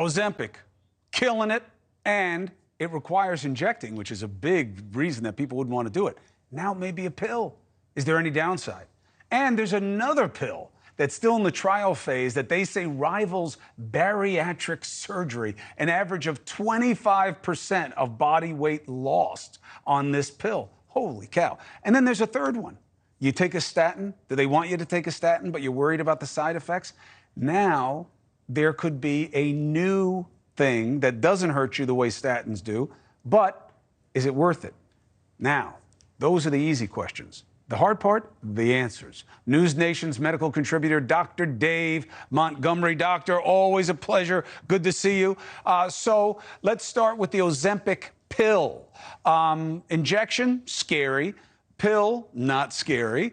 Ozempic, killing it, and it requires injecting, which is a big reason that people wouldn't want to do it. Now maybe a pill. Is there any downside? And there's another pill that's still in the trial phase that they say rivals bariatric surgery, an average of 25% of body weight lost on this pill. Holy cow. And then there's a third one. You take a statin. Do they want you to take a statin, but you're worried about the side effects? Now there could be a new thing that doesn't hurt you the way statins do, but is it worth it? Now, those are the easy questions. The hard part, the answers. NewsNation's medical contributor, Dr. Dave Montgomery. Doctor, always a pleasure. Good to see you. So let's start with the Ozempic pill. Injection, scary. Pill, not scary.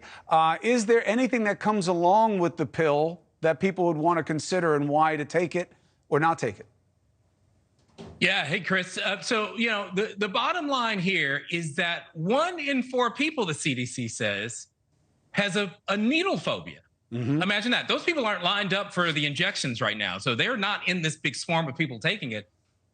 Is there anything that comes along with the pill that people would want to consider and why to take it or not take it? Yeah. Hey, Chris. So, the bottom line here is that 1 in 4 people, the CDC says, has a needle phobia. Mm-hmm. Imagine that. Those people aren't lined up for the injections right now. So they're not in this big swarm of people taking it.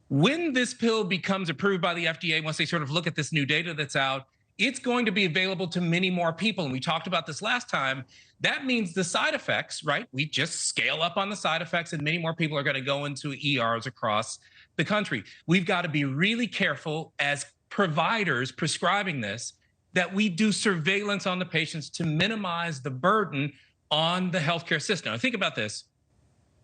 When this pill becomes approved by the FDA, once they sort of look at this new data that's out, it's going to be available to many more people. And we talked about this last time. That means the side effects, right? We just scale up on the side effects and many more people are going to go into ERs across the country. We've got to be really careful as providers prescribing this, that we do surveillance on the patients to minimize the burden on the healthcare system. Now, think about this.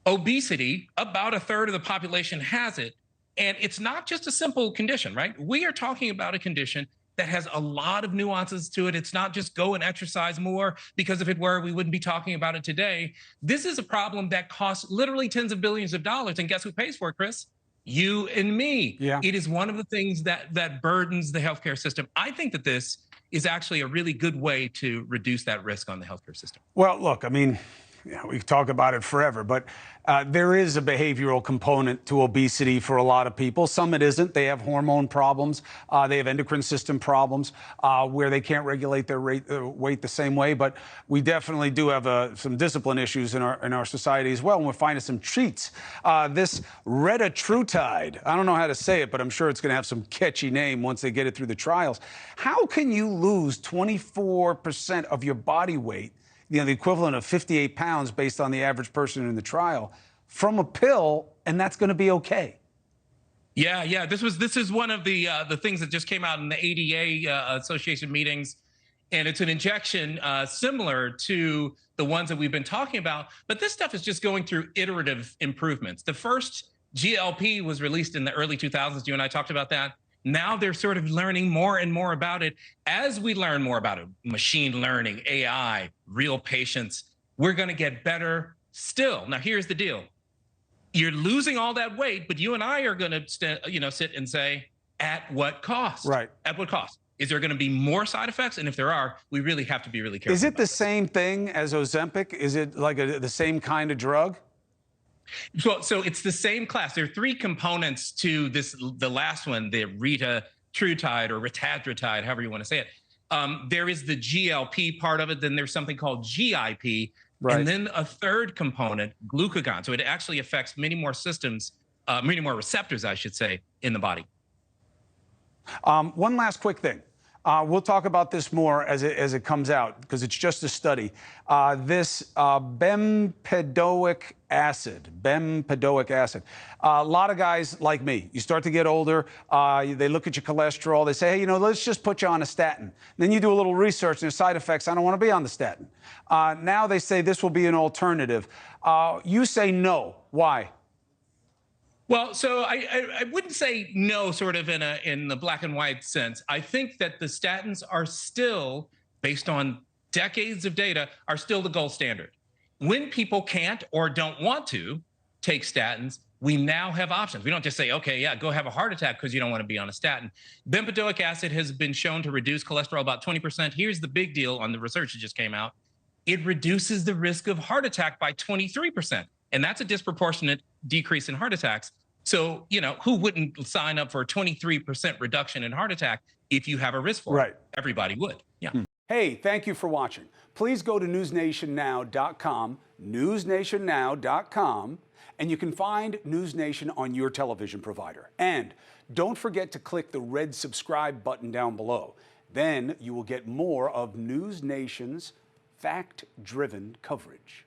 Obesity, about 1/3 of the population has it. And it's not just a simple condition, right? We are talking about a condition that has a lot of nuances to it. It's not just go and exercise more, because if it were, we wouldn't be talking about it today. This is a problem that costs literally tens of billions of dollars. And guess who pays for it, Chris? You and me. Yeah. It is one of the things that burdens the healthcare system. I think that this is actually a really good way to reduce that risk on the healthcare system. Well, look, I mean, we can talk about it forever, but there is a behavioral component to obesity for a lot of people. Some it isn't. They have hormone problems. They have endocrine system problems where they can't regulate their weight the same way. But we definitely do have some discipline issues in our society as well. And we're finding some treats. This retatrutide, I don't know how to say it, but I'm sure it's going to have some catchy name once they get it through the trials. How can you lose 24% of your body weight, the equivalent of 58 pounds based on the average person in the trial, from a pill, and that's going to be okay? Yeah. This is one of the things that just came out in the ADA association meetings, and it's an injection similar to the ones that we've been talking about. But this stuff is just going through iterative improvements. The first GLP was released in the early 2000s. You and I talked about that. Now they're sort of learning more and more about it. As we learn more about it, machine learning, AI, real patients, we're going to get better still. Now, here's the deal. You're losing all that weight, but you and I are going to sit and say, at what cost? Right. At what cost? Is there going to be more side effects? And if there are, we really have to be really careful. Is it the same thing as Ozempic? Is it like the same kind of drug? So it's the same class. There are 3 components to this. The last one, the retatrutide or retatrutide, however you want to say it. There is the GLP part of it. Then there's something called GIP. Right. And then a third component, glucagon. So it actually affects many more systems, many more receptors, I should say, in the body. One last quick thing. We'll talk about this more as it comes out, because it's just a study. This bempedoic acid. A lot of guys like me, you start to get older, they look at your cholesterol, they say, hey, let's just put you on a statin. Then you do a little research and there's side effects. I don't want to be on the statin. Now they say this will be an alternative. You say no. Why? Well, so I wouldn't say no, sort of in the black and white sense. I think that the statins are still, based on decades of data, are still the gold standard. When people can't or don't want to take statins, we now have options. We don't just say, okay, yeah, go have a heart attack because you don't want to be on a statin. Bempedoic acid has been shown to reduce cholesterol about 20%. Here's the big deal on the research that just came out. It reduces the risk of heart attack by 23%. And that's a disproportionate decrease in heart attacks. So, who wouldn't sign up for a 23% reduction in heart attack if you have a risk for it? Everybody would. Yeah. Hey, thank you for watching. Please go to newsnationnow.com, newsnationnow.com, And you can find NewsNation on your television provider. And don't forget to click the red subscribe button down below. Then you will get more of NewsNation's fact-driven coverage.